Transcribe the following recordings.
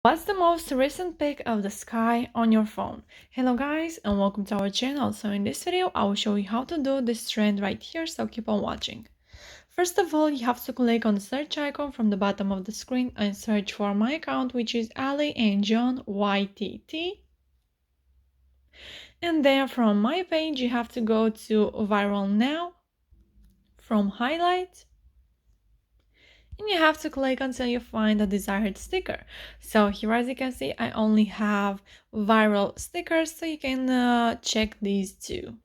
What's the most recent pic of the sky on your phone? Hello guys and welcome to our channel. So in this video I will show you how to do this trend right here, so keep on watching. First of all, you have to click on the search icon from the bottom of the screen and search for my account, which is Ali and John YTT. And then from my page you have to go to viral now, from highlight, and you have to click until you find the desired sticker. So here, as you can see, I only have viral stickers, so you can check these two.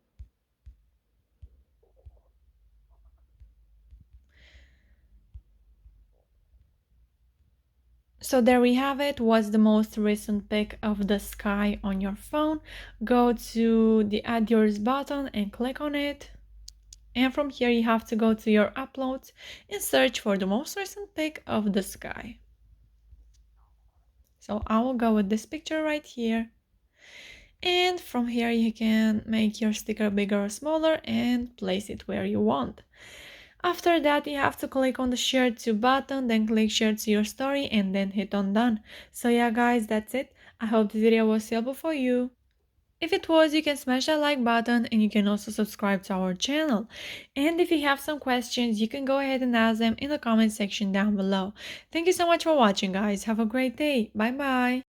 So there we have it. What's the most recent pic of the sky on your phone? Go to the add yours button and click on it. And from here you have to go to your uploads and search for the most recent pic of the sky. So I will go with this picture right here. And from here you can make your sticker bigger or smaller and place it where you want. After that you have to click on the share to button, then click share to your story and then hit on done. So yeah guys, that's it. I hope this video was helpful for you. If it was, you can smash that like button and you can also subscribe to our channel. And if you have some questions, you can go ahead and ask them in the comment section down below. Thank you so much for watching guys. Have a great day. Bye bye.